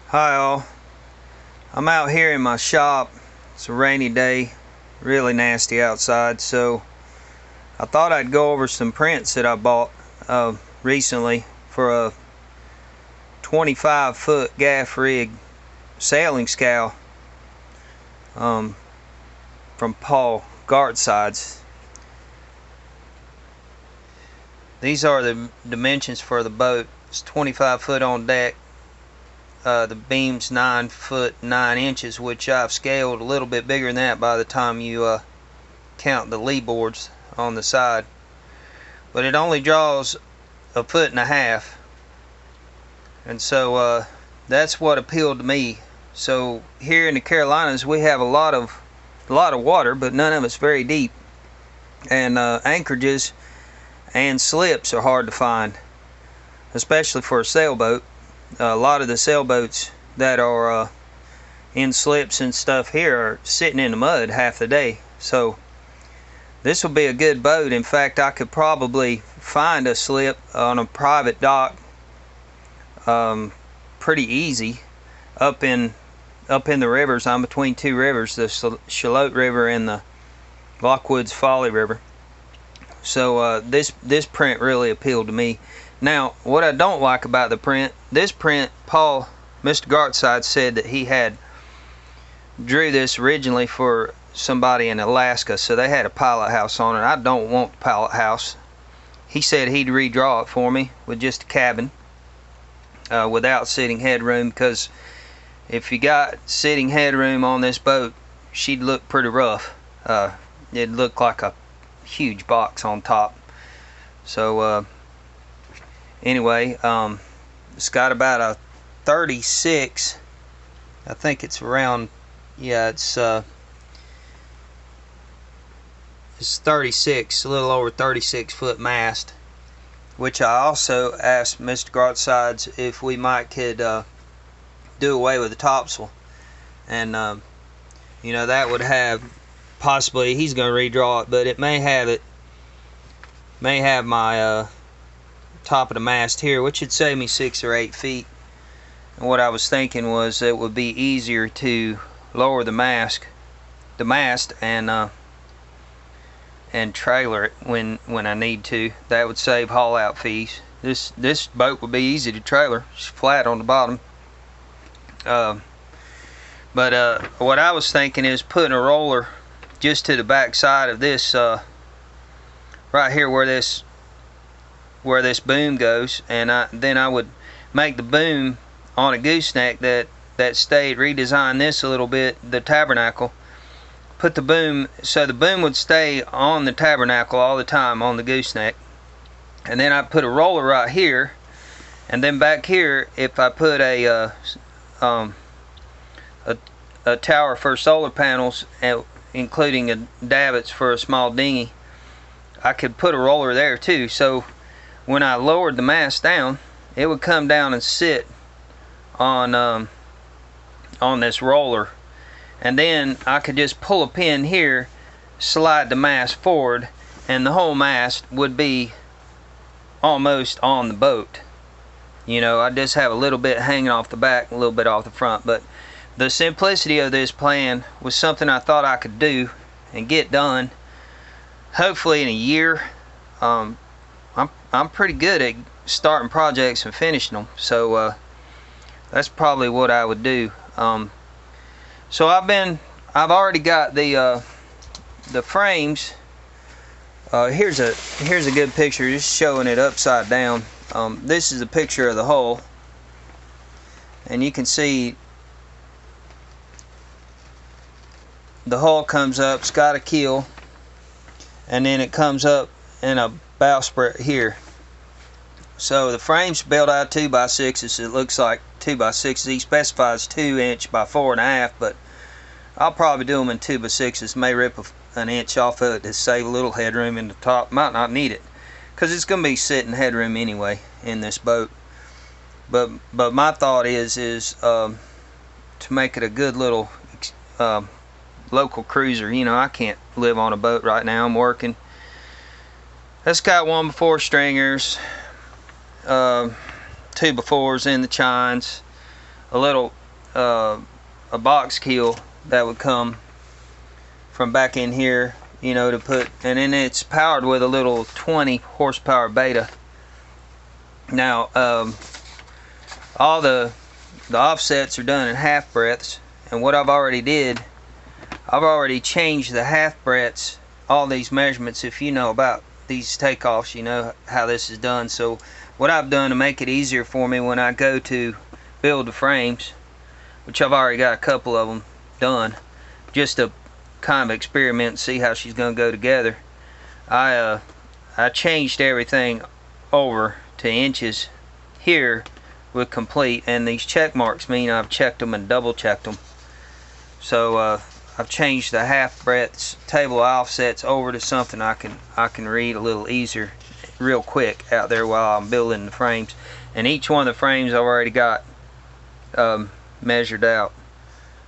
Hi all, I'm out here in my shop. It's a rainy day, really nasty outside, so I thought I'd go over some prints that I bought recently for a 25-foot gaff rig sailing scow from Paul Gartsides. These are the dimensions for the boat. It's 25 foot on deck. The beam's 9 foot 9 inches, which I've scaled a little bit bigger than that by the time you count the lee boards on the side. But it only draws 1.5 feet, and so that's what appealed to me. So here in the Carolinas, we have a lot of water, but none of it's very deep, and anchorages and slips are hard to find, especially for a sailboat. A lot of the sailboats that are in slips and stuff here are sitting in the mud half the day. So this will be a good boat. In fact, I could probably find a slip on a private dock pretty easy up in the rivers. I'm between two rivers, the Shalote River and the Lockwoods Folly River. So this print really appealed to me. Now, what I don't like about the print, this print, Mr. Gartside said that he had drew this originally for somebody in Alaska, so they had a pilot house on it. I don't want the pilot house. He said he'd redraw it for me with just a cabin without sitting headroom, because if you got sitting headroom on this boat, she'd look pretty rough. It'd look like a huge box on top. So anyway, it's got about a 36, I think it's around, yeah, it's 36, a little over 36 foot mast, which I also asked Mr. Gartsides if we could do away with the topsail, and you know, that would have, possibly he's going to redraw it, but it may have my top of the mast here, which would save me 6 or 8 feet. And what I was thinking was it would be easier to lower the mast and trailer it when I need to. That would save haul out fees. This boat would be easy to trailer. It's flat on the bottom. But what I was thinking is putting a roller just to the back side of this, right here where this boom goes, and then I would make the boom on a gooseneck that stayed, redesign this a little bit, the tabernacle, put the boom, so the boom would stay on the tabernacle all the time on the gooseneck, and then I put a roller right here, and then back here, if I put a tower for solar panels, including a davits for a small dinghy, I could put a roller there too. So when I lowered the mast down, it would come down and sit on this roller, and then I could just pull a pin here, slide the mast forward, and the whole mast would be almost on the boat. You know, I just have a little bit hanging off the back, a little bit off the front. But the simplicity of this plan was something I thought I could do and get done, hopefully in a year. I'm pretty good at starting projects and finishing them, so that's probably what I would do. So I've already got the frames. Here's a good picture, just showing it upside down. This is a picture of the hull, and you can see the hull comes up, it's got a keel, and then it comes up in a bowsprit here. So the frame's built out 2x6s. It looks like 2x6s. He specifies 2 inch by 4.5, but I'll probably do them in 2x6s. May rip an inch off of it to save a little headroom in the top. Might not need it, because it's going to be sitting headroom anyway in this boat. But my thought is to make it a good little local cruiser. You know, I can't live on a boat right now. I'm working. It's got 1x4 stringers, 2x4s in the chines, a little a box keel that would come from back in here, you know, to put, and then it's powered with a little 20 horsepower beta. Now all the offsets are done in half breadths, and what I've already changed the half breadths, all these measurements. If you know about these takeoffs, you know how this is done. So what I've done to make it easier for me when I go to build the frames, which I've already got a couple of them done, just to kind of experiment and see how she's going to go together, I changed everything over to inches here with complete, and these check marks mean I've checked them and double checked them. So I've changed the half breadths table offsets over to something I can read a little easier, real quick out there while I'm building the frames. And each one of the frames I've already got measured out.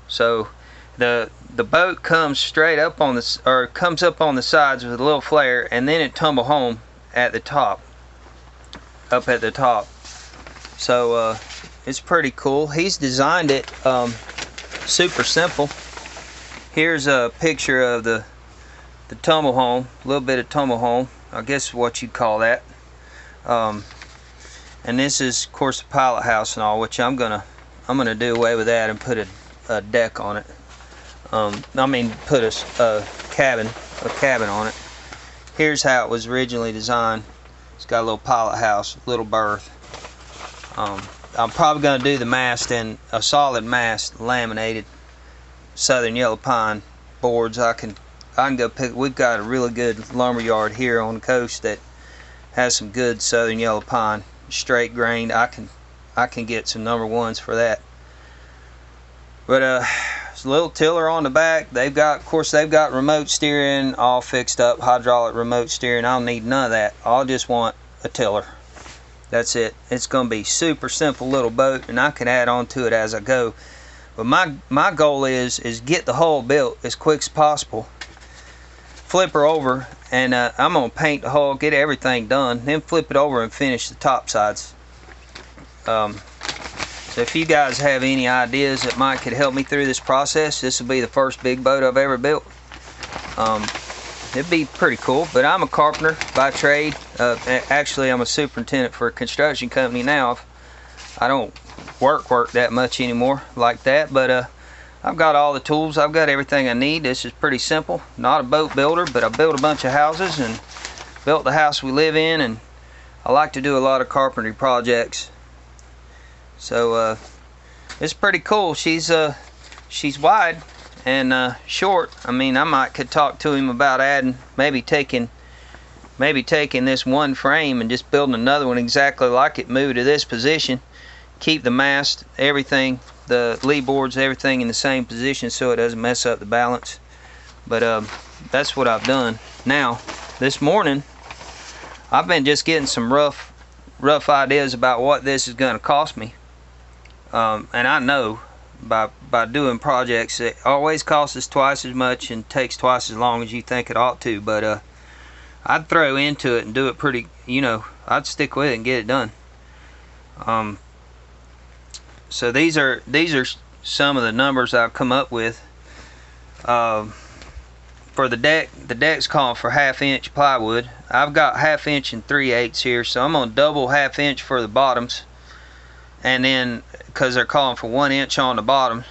So the boat comes straight up on the, or comes up on the sides with a little flare, and then it tumble home at the top, up at the top. So it's pretty cool. He's designed it super simple. Here's a picture of the tumble home, a little bit of tumble home, I guess what you'd call that. And this is, of course, the pilot house and all, which I'm gonna do away with that and put a deck on it. I mean, put a cabin on it. Here's how it was originally designed. It's got a little pilot house, little berth. I'm probably going to do the mast in a solid mast, laminated southern yellow pine boards. I can go pick. We've got a really good lumber yard here on the coast that has some good southern yellow pine, straight grained. I can get some number ones for that. But it's a little tiller on the back. Of course they've got remote steering all fixed up, hydraulic remote steering. I don't need none of that. I'll just want a tiller. That's it. It's going to be super simple little boat, and I can add on to it as I go. But my goal is get the hull built as quick as possible. Flip her over, and I'm going to paint the hull, get everything done, then flip it over and finish the top sides. So if you guys have any ideas that might could help me through this process, this will be the first big boat I've ever built. It'd be pretty cool, but I'm a carpenter by trade. Actually, I'm a superintendent for a construction company now. I don't work that much anymore like that, but I've got all the tools. I've got everything I need. This is pretty simple. Not a boat builder, but I built a bunch of houses and built the house we live in, and I like to do a lot of carpentry projects. So it's pretty cool. She's wide and short. I mean, I could talk to him about adding, maybe taking this one frame and just building another one exactly like it, move to this position, keep the mast, everything, the lee boards, everything in the same position so it doesn't mess up the balance. But that's what I've done. Now this morning I've been just getting some rough ideas about what this is going to cost me, and I know by doing projects it always costs us twice as much and takes twice as long as you think it ought to, but I'd throw into it and do it pretty, I'd stick with it and get it done. So these are some of the numbers I've come up with. For the deck, the deck's calling for 1/2 inch plywood. I've got 1/2 inch and 3/8 here, so I'm gonna double 1/2 inch for the bottoms, and then because they're calling for 1 inch on the bottom,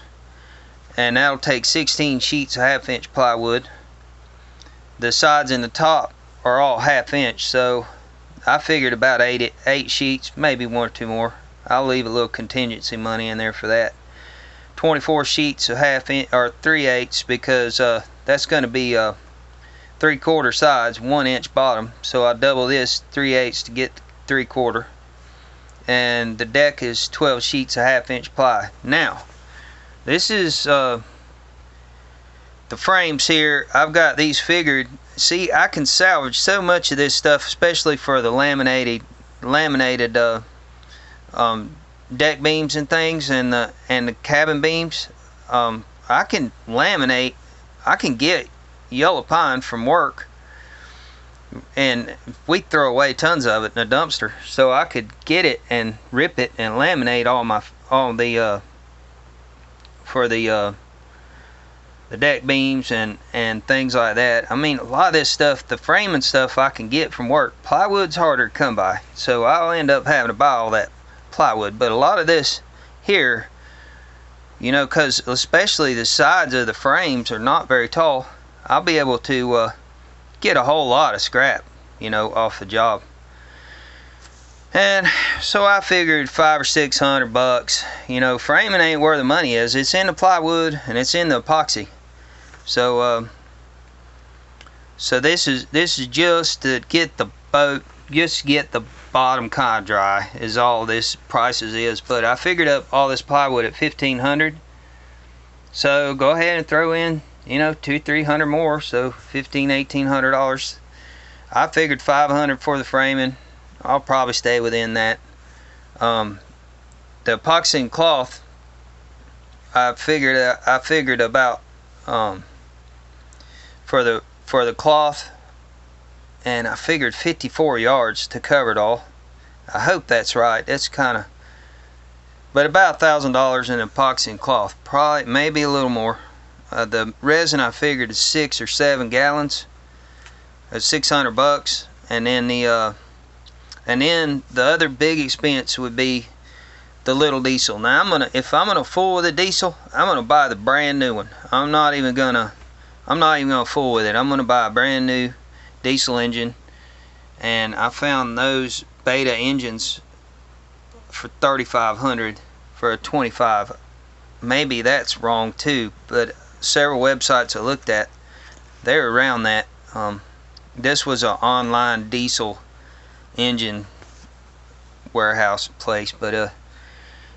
and that'll take 16 sheets of 1/2 inch plywood. The sides and the top are all 1/2 inch, so I figured about 8 sheets, maybe 1 or 2 more. I'll leave a little contingency money in there for that. 24 sheets of 1/2 inch or 3/8, because that's going to be 3/4 sides, 1 inch bottom. So I double this 3/8 to get 3/4. And the deck is 12 sheets of 1/2 inch ply. Now, this is the frames here. I've got these figured. See, I can salvage so much of this stuff, especially for the laminated deck beams and things, and the cabin beams. I can laminate. I can get yellow pine from work, and we throw away tons of it in a dumpster, so I could get it and rip it and laminate all the for the deck beams and things like that. I mean, a lot of this stuff, the framing stuff, I can get from work. Plywood's harder to come by, so I'll end up having to buy all that plywood. But a lot of this here, you know, because especially the sides of the frames are not very tall, I'll be able to get a whole lot of scrap, you know, off the job. And so I figured $500 or $600. You know, framing ain't where the money is. It's in the plywood and it's in the epoxy. So so this is just to get the boat, just get the bottom kind of dry is all this prices is. But I figured up all this plywood at $1,500. So go ahead and throw in, you know, $200-300 more, so $1,500-$1,800. I figured $500 for the framing. I'll probably stay within that. The epoxy and cloth, I figured about for the cloth, and I figured 54 yards to cover it all. I hope that's right. That's kind of, but about $1,000 in epoxy and cloth, probably maybe a little more. The resin I figured is 6 or 7 gallons. That's $600, and then the other big expense would be the little diesel. Now if I'm gonna fool with a diesel, I'm gonna buy the brand new one. I'm not even gonna fool with it. I'm gonna buy a brand new diesel engine, and I found those Beta engines for $3,500 for a 25. Maybe that's wrong too, but several websites I looked at, they're around that. This was an online diesel engine warehouse place, but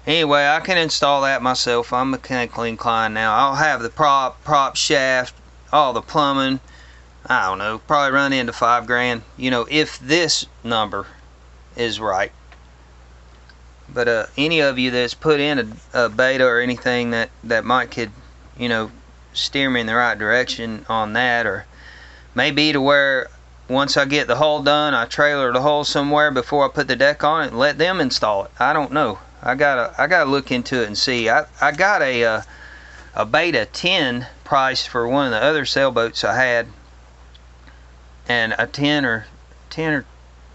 anyway, I can install that myself. I'm mechanically inclined now. I'll have the prop shaft, all the plumbing. I don't know, probably run into $5,000, you know, if this number is right. But any of you that's put in a Beta or anything that could, you know, steer me in the right direction on that, or maybe to where once I get the hull done, I trailer the hull somewhere before I put the deck on it and let them install it. I don't know. I gotta look into it and see. I got a Beta 10 price for one of the other sailboats I had, and a 10 or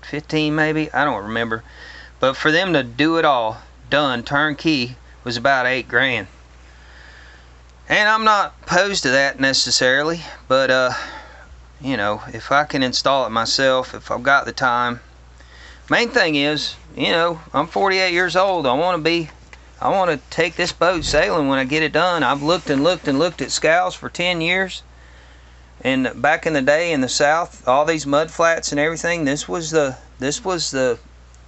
15 maybe, I don't remember. But for them to do it all done turnkey was about $8,000. And I'm not opposed to that necessarily, but you know, if I can install it myself, if I've got the time. Main thing is, you know, I'm 48 years old. I want to take this boat sailing when I get it done. I've looked and looked and looked at scows for 10 years. And back in the day in the South, all these mud flats and everything, this was the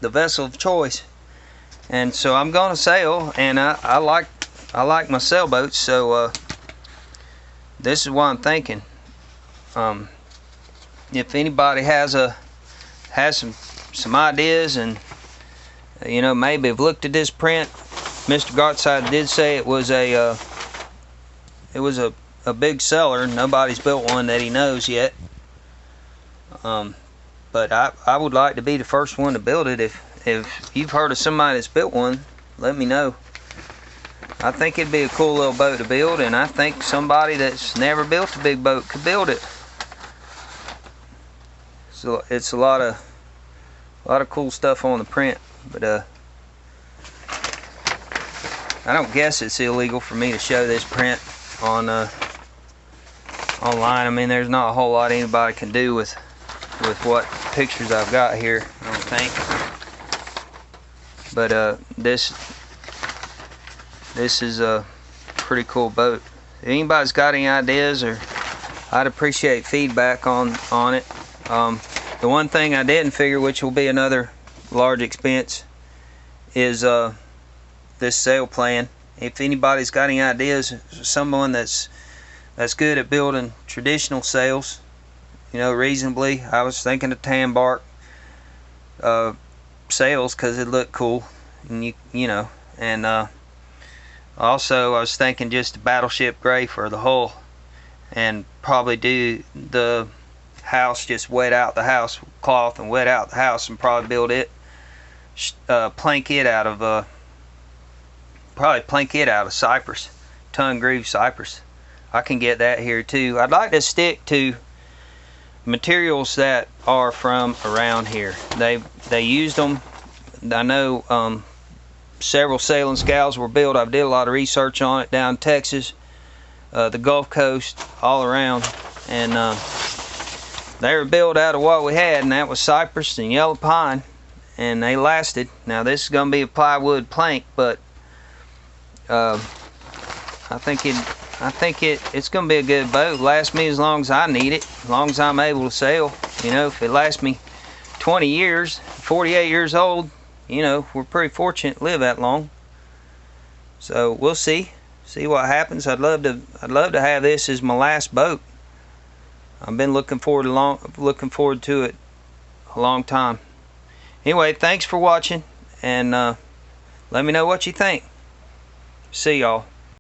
vessel of choice. And so I'm going to sail, and I like my sailboats, so this is what I'm thinking. If anybody has some ideas, and you know, maybe have looked at this print, Mr. Gartside did say it was a big seller. Nobody's built one that he knows yet. But I would like to be the first one to build it. If you've heard of somebody that's built one, let me know. I think it'd be a cool little boat to build, and I think somebody that's never built a big boat could build it. So it's a lot of cool stuff on the print, but I don't guess it's illegal for me to show this print on online. I mean, there's not a whole lot anybody can do with what pictures I've got here, I don't think. But this is a pretty cool boat. If anybody's got any ideas, or I'd appreciate feedback on it. The one thing I didn't figure, which will be another large expense, is this sail plan. If anybody's got any ideas, someone that's good at building traditional sails, you know, reasonably. I was thinking of tan bark sails because it looked cool, and you know, and also I was thinking just a battleship gray for the hull, and probably do the house, just wet out the house with cloth and wet out the house, and probably build it, plank it out of cypress ton groove cypress. I can get that here too. I'd like to stick to materials that are from around here. They used them. I know several sailing scows were built. I did a lot of research on it down in Texas, the Gulf Coast, all around, and they were built out of what we had, and that was cypress and yellow pine, and they lasted. Now this is going to be a plywood plank, but I think it's going to be a good boat. Last me as long as I need it, as long as I'm able to sail. You know, if it lasts me 20 years, 48 years old, you know, we're pretty fortunate to live that long. So we'll see what happens. I'd love to have this as my last boat. I've been looking forward to it a long time. Anyway, thanks for watching, and let me know what you think. See y'all.